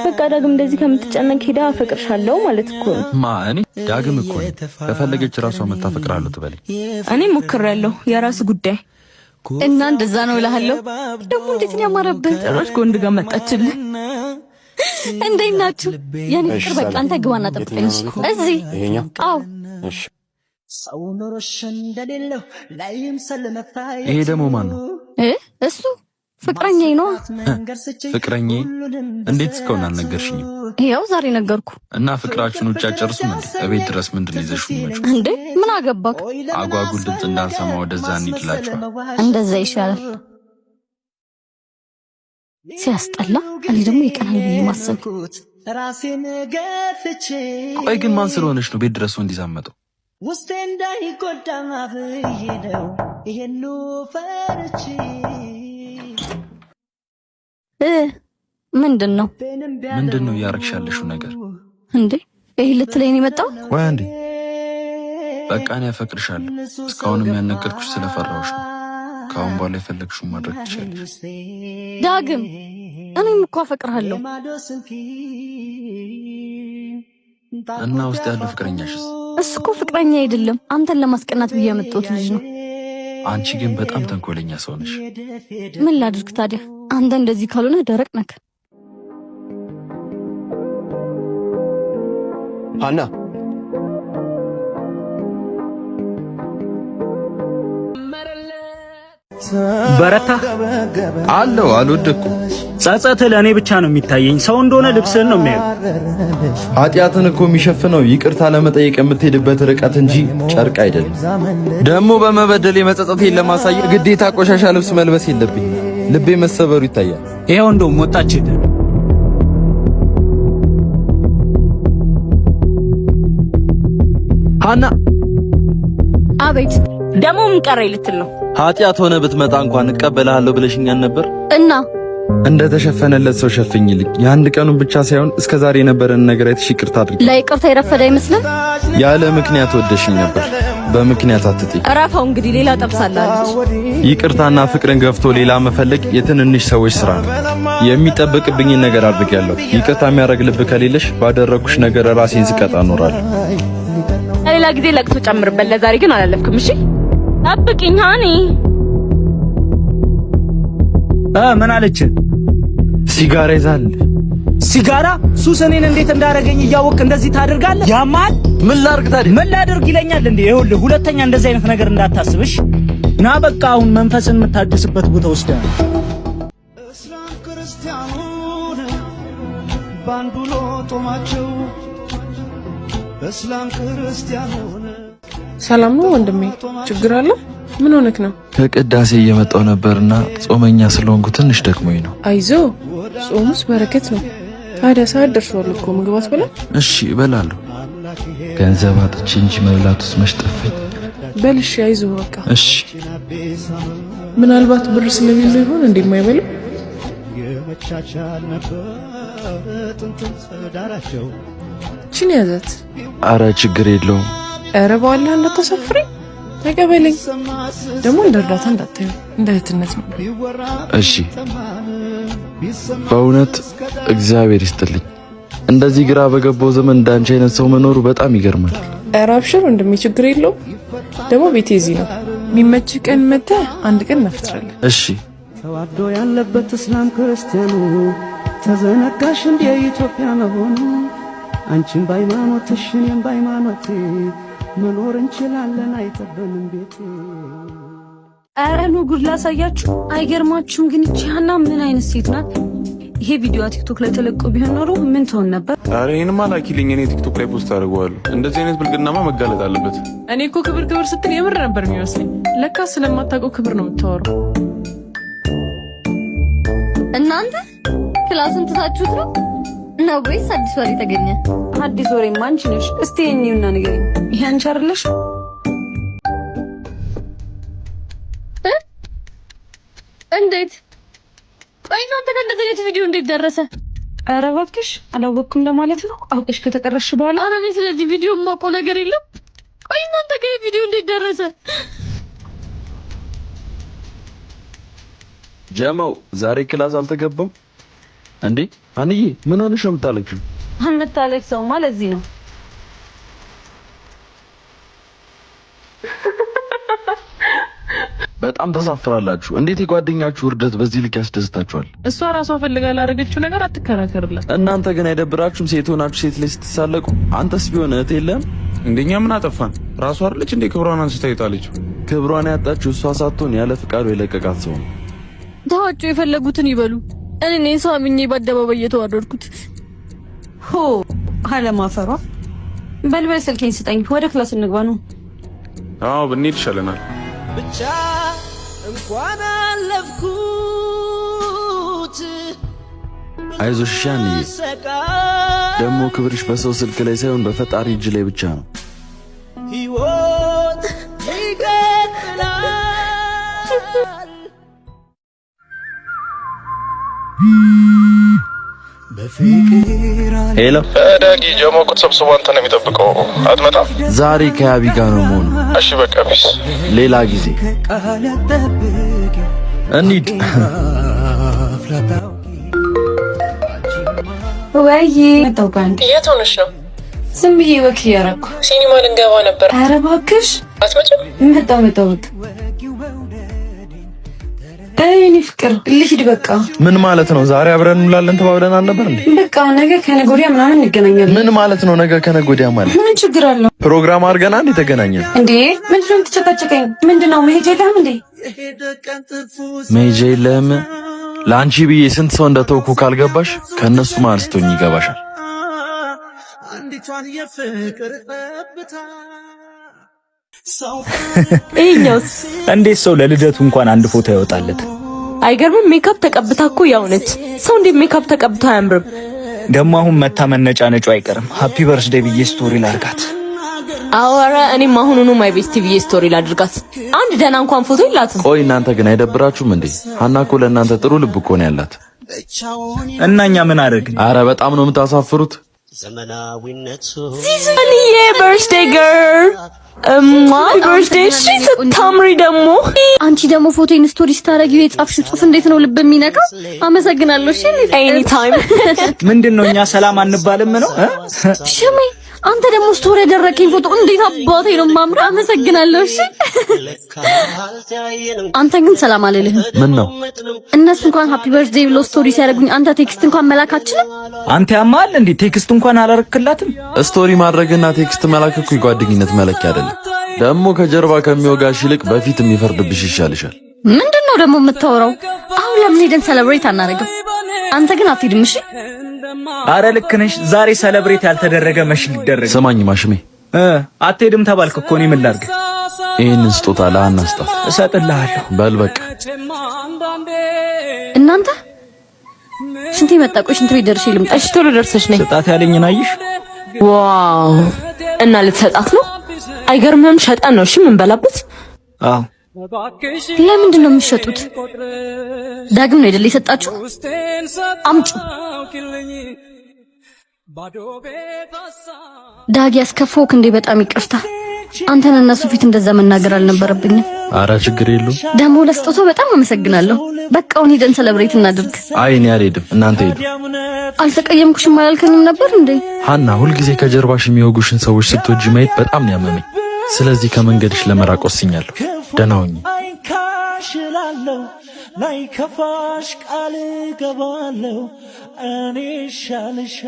በቃ ዳግም እንደዚህ ከምትጨነቅ ሄዳ አፈቅርሻለሁ ማለት እኮ ነው። እኔ ዳግም እኮ ከፈለገች ራሷ መታፈቅራለሁ ትበለኝ። እኔ ሞክሬያለሁ፣ የራስ ጉዳይ እና እንደዛ ነው እልሃለሁ። ደግሞ እንዴት ነው ያማረብህ! ጭራሽ ከወንድ ጋር መጣችልህ። እንዴት ናችሁ የኔ ፍቅር? በቃ አንተ ግባና ጠብቀኝ እዚህ። አዎ እሺ። ይሄ ደግሞ ማን ነው? እሱ ፍቅረኛዬ ነው። ፍቅረኛዬ? እንዴት እስካሁን አልነገርሽኝም? ይኸው ዛሬ ነገርኩ። እና ፍቅራችሁን ውጭ አጨርሱም እንዴ? እቤት ድረስ ምንድነው ይዘሽው መጪው እንዴ? ምን አገባክ? አጓጉል ድምፅ እንዳልሰማ ወደዛ እንሂድላችኋል። እንደዛ ይሻላል። ሲያስጠላ። እኔ ደግሞ ይቀናል ብዬ ማሰብ። ቆይ ግን ማን ስለሆነሽ ነው ቤት ድረስ እንዲዛመጠው? ውስጤ እንዳይጎዳ ማፍዬ ነው ይሄኑ ፈርቼ። ምንድነው እያረግሻለሽው ነገር እንዴ? ይሄ ልትለኝ ነው የመጣው? ቆይ አንዴ። በቃ እኔ አፈቅርሻለሁ። እስካሁንም ያልነገርኩሽ ስለፈራሁሽ ነው። ካሁን በኋላ የፈለግሽውን ማድረግ ትችያለሽ። ዳግም እኔም እኮ አፈቅርሃለሁ። እና ውስጥ ያለው ፍቅረኛሽስ? እሱ እኮ ፍቅረኛ አይደለም፣ አንተን ለማስቀናት ብዬ ያመጣሁት ልጅ ነው። አንቺ ግን በጣም ተንኮለኛ ሰው ነሽ። ምን ላድርግ ታዲያ? አንተ እንደዚህ ካልሆነ ደረቅ ነህ። ሀና በረታ አለው አልወደኩም። ጸጸት ለእኔ ብቻ ነው የሚታየኝ። ሰው እንደሆነ ልብስህን ነው የሚያየው። ኃጢአትን እኮ የሚሸፍነው ይቅርታ ለመጠየቅ የምትሄድበት ርቀት እንጂ ጨርቅ አይደለም። ደግሞ በመበደል የመጸጸቴን ለማሳየት ግዴታ ቆሻሻ ልብስ መልበስ የለብኝ። ልቤ መሰበሩ ይታያል። ይሄው እንደውም ወጣች። ሀና አቤት። ደግሞ ምን ቀረኝ ልትል ነው? ኃጢአት ሆነ ብትመጣ እንኳን እቀበልሃለሁ ብለሽኛል ነበር እና እንደተሸፈነለት ሰው ሸፍኝልኝ። የአንድ ቀኑን ብቻ ሳይሆን እስከዛሬ የነበረን ነገር አይተሽ ይቅርታ አድርጊ። ለይቅርታ የረፈደ አይመስልም? ያለ ምክንያት ወደሽኝ ነበር። በምክንያት አትጥይ። እራፋው እንግዲህ ሌላ ጠብሳላለች። ይቅርታና ፍቅርን ገፍቶ ሌላ መፈለግ የትንንሽ ሰዎች ስራ ነው። የሚጠበቅብኝን ነገር አድርጌያለሁ። ይቅርታ የሚያደርግ ልብ ከሌለሽ ባደረኩሽ ነገር ራሴን ስቀጣ እኖራለሁ። ሌላ ጊዜ ለቅሶ ጨምርበት። ለዛሬ ግን አላለፍክም። እሺ ጠብቂኝ ሃኒ። ምን አለች? ሲጋራ ይዛል። ሲጋራ? ሱስ እኔን እንዴት እንዳደረገኝ እያወቅ እንደዚህ ታደርጋለህ? ያማል። ምን ላድርግ ታዲያ? ምን ላድርግ ይለኛል እንዴ? ይኸውልህ ሁለተኛ እንደዚህ አይነት ነገር እንዳታስብሽ። ና በቃ አሁን መንፈስን የምታድስበት ቦታ ወስደህ እስላም ክርስቲያኑን ባንዱ ሎጦማቸው እስላም ክርስቲያኑን። ሰላም ነው ወንድሜ? ችግር አለ? ምን ሆነክ ነው? ከቅዳሴ እየመጣው ነበርና ጾመኛ ስለሆንኩ ትንሽ ደክሞኝ ነው። አይዞ ጾሙስ በረከት ነው። ታዲያ ሰዓት ደርሷል እኮ ምግብ አትበላ? እሺ እበላለሁ። ገንዘብ አጥቼ እንጂ መብላቱስ መች ጠፋኝ። በል እሺ አይዞ በቃ እሺ። ምናልባት ብር ስለሌለው ይሆን እንደማይበላ? የመቻቻል ነበር ጥንት ዳራቸው። ቺን ያዛት። አረ ችግር የለውም። አረ በኋላ እንዳታሳፍሪ ተቀበለኝ። ደግሞ እንደ እርዳታ እንዳታዩ፣ እንደ እህትነት ነው። እሺ በእውነት እግዚአብሔር ይስጥልኝ። እንደዚህ ግራ በገባው ዘመን እንዳንቺ አይነት ሰው መኖሩ በጣም ይገርማል። ኧረ አብሽር ወንድሜ ችግር የለውም። ደግሞ ቤቴ እዚህ ነው። የሚመችህ ቀን መተህ አንድ ቀን እናፈጥራለን። እሺ ተዋዶ ያለበት እስላም ክርስቲያኑ ተዘነጋሽ እንደ ኢትዮጵያ መሆኑ አንቺም በሃይማኖትሽ እኔም በሃይማኖቴ መኖር እንችላለን አይጠበንም ቤቴ። ኧረ ኑ ጉድ ላሳያችሁ። አይገርማችሁም? ግን እቺ ሀና ምን አይነት ሴት ናት? ይሄ ቪዲዮ ቲክቶክ ላይ ተለቆ ቢሆን ኖሮ ምን ትሆን ነበር? ኧረ ይሄንማ ላኪልኝ፣ እኔ ቲክቶክ ላይ ፖስት አድርገዋለሁ። እንደዚህ አይነት ብልግናማ መጋለጥ አለበት። እኔ እኮ ክብር ክብር ስትል የምር ነበር የሚመስለኝ። ለካ ስለማታውቀው ክብር ነው የምታወራው። እናንተ ክላሱን ትታችሁት ነው ወይስ አዲስ ወሬ ተገኘ? አዲስ ወሬማ አንቺ ነሽ። እስቲ የኔውና ንገሪኝ። ይሄ አንቺ አይደለሽ? እንዴት? ቆይ እናንተ ጋር እንደዚህ አይነት ቪዲዮ እንዴት ደረሰ? ኧረ እባክሽ አላወቅኩም ለማለት ነው። አውቀሽ ከተቀረሽ በኋላ ኧረ እኔ ስለዚህ ቪዲዮ የማውቀው ነገር የለም። ቆይ እናንተ ጋር ቪዲዮ እንዴት ደረሰ? ጀማው ዛሬ ክላስ አልተገባም እንዴ? አንዬ ምን ሆነሽ ነው የምታለቅሽው? አንታለቅሰውማ ለዚህ ነው። በጣም ተሳፍራላችሁ። እንዴት የጓደኛችሁ ውርደት በዚህ ልክ ያስደስታችኋል? እሷ ራሷ ፈልጋ ላደረገችው ነገር አትከራከርላት። እናንተ ግን አይደብራችሁም? ሴት ሆናችሁ ሴት ላይ ስትሳለቁ። አንተስ ቢሆን እህት የለም? እንደኛ ምን አጠፋን? ራሷ አይደለች እንዴ ክብሯን አንስታ ይጣለችው? ክብሯን ያጣችው እሷ ሳትሆን ያለ ፍቃዱ የለቀቃት ሰው ነው። ተዋቸው፣ የፈለጉትን ይበሉ። እኔ ነኝ ሰው አምኜ በአደባባይ እየተዋረድኩት። ሆ አለማፈሯ። በልበል ስልኬን ስጠኝ፣ ወደ ክላስ እንግባ ነው። አዎ ብንሄድ ይሻለናል። ብቻ እንኳን አለፍኩት። አይዞሽ ሻንዬ፣ ደግሞ ክብርሽ በሰው ስልክ ላይ ሳይሆን በፈጣሪ እጅ ላይ ብቻ ነው። ሕይወት ይቀጥላል። ሄሎ ዳጊ፣ ጀሞ እኮ ተሰብስቦ አንተን ነው የሚጠብቀው። አትመጣም? ዛሬ ከያቢ ጋር ነው መሆኑ። እሺ በቃ ፒስ። ሌላ ጊዜ እንሂድ። ወይ መጣው ባንድ። የት ሆነሽ ነው? ዝም ብዬ ወክ እያደረኩ ሲኒማ ልንገባ ነበር። ኧረ እባክሽ አትመጭም? መጣው እኔ ፍቅር ልሂድ በቃ። ምን ማለት ነው? ዛሬ አብረን እንውላለን ተባብለን አልነበር እንዴ? በቃ ነገ ከነገ ወዲያ ምናምን እንገናኛለን። ምን ማለት ነው? ነገ ከነገ ወዲያ ማለት ምን ችግር አለው? ፕሮግራም አድርገን አንዴ ተገናኘን እንዴ? ምንድነው የምትጨቃጨቀኝ? ምንድነው መሄጃ የለህም እንዴ? መሄጃ የለህም? ለአንቺ ብዬ ስንት ሰው እንደተውኩ ካልገባሽ ከነሱ ማልስቶኝ ይገባሻል። አንዲቷን የፍቅር ጠብታ ይኸኛውስ እንዴት ሰው ለልደቱ እንኳን አንድ ፎቶ ያወጣለት? አይገርምም? ሜካፕ ተቀብታ እኮ ያው ነች። ሰው እንዴ ሜካፕ ተቀብታ አያምርም? ደግሞ አሁን መታ መነጫነጩ አይቀርም። ሃፒ በርዝዴይ ብዬ ስቶሪ ላድርጋት። አወራ እኔም አሁኑኑ ማይ ቤስት ብዬ ስቶሪ ላድርጋት። አንድ ደህና እንኳን ፎቶ የላትም። ቆይ እናንተ ግን አይደብራችሁም እንዴ? ሀና እኮ ለእናንተ ጥሩ ልብ እኮ ነው ያላት። እና እኛ ምን አደረግን? አረ በጣም ነው የምታሳፍሩት። ሲዝንዬ በርዝዴይ ገርል ማይ በርዝዴይ ስታምሪ ደግሞ አንቺ ደግሞ ፎቶን ስቶሪ ስታረጊው የጻፍሽው ጽሑፍ እንዴት ነው ልብ የሚነካው? አመሰግናለሁ። እሺ ኤኒ ታይም። ምንድነው እኛ ሰላም አንባልም ነው? ሽሜ አንተ ደግሞ ስቶሪ ያደረከኝ ፎቶ እንዴት አባቴ ነው ማምራ። አመሰግናለሁ። እሺ አንተ ግን ሰላም አልልህም። ምን ነው እነሱ እንኳን ሃፒ በርዝዴይ ብሎ ስቶሪ ሲያደርጉኝ አንተ ቴክስት እንኳን መላክ አትችልም? አንተ ያማል እንዴ? ቴክስት እንኳን አላረክላትም? ስቶሪ ማድረግና ቴክስት መላክ እኮ የጓደኝነት መለኪያ አይደለም። ደግሞ ከጀርባ ከሚወጋሽ ይልቅ በፊት የሚፈርድብሽ ይሻልሻል። ምንድነው ደግሞ የምታወራው? አሁን ለምን ሄደን ሴሌብሬት አናደርግም? አንተ ግን አትሄድም? እሺ አረ ልክ ነሽ። ዛሬ ሴሌብሬት ያልተደረገ መች ሊደረግ? ስማኝ ማሽሜ፣ አትሄድም ተባልክ እኮ እኔ ምን ላድርግ? ይሄንን ስጦታ ለሀና ስጣት። እሰጥልሃለሁ። በል በቃ። እናንተ ሽንት መጣ። ቆይ ሽንት ቤት ደርሼ ልምጣ። እሺ ቶሎ ደርሰሽ ነኝ። ስጣት ያለኝን አየሽ? ዋው! እና ልትሰጣት ነው? አይገርምም? ሸጠን ነው እሺ ምን በላበት? አዎ። ለምንድን ነው የሚሸጡት? ዳግም ነው አይደል የሰጣችሁ? አምጪ። ዳግ ያስከፋውክ እንዴ? በጣም ይቅርታ። አንተን እነሱ ፊት እንደዛ መናገር አልነበረብኝም። አረ ችግር የለውም። ደግሞ ለስጦታው በጣም አመሰግናለሁ። በቃ አሁን ሄደን ሴሌብሬት እናድርግ። አይ እኔ አልሄድም፣ እናንተ ሄዱ። አልተቀየምኩሽም አላልከኝም ነበር እንዴ? ሀና፣ ሁልጊዜ ከጀርባሽ የሚወጉሽን ሰዎች ስትወጂ ማየት በጣም ነው ያመመኝ። ስለዚህ ከመንገድሽ ለመራቅ ወስኛለሁ። ደህና ሁኚ። አይካሽላለሁ ላይ ከፋሽ ቃል ገባለሁ እኔ ሻልሻ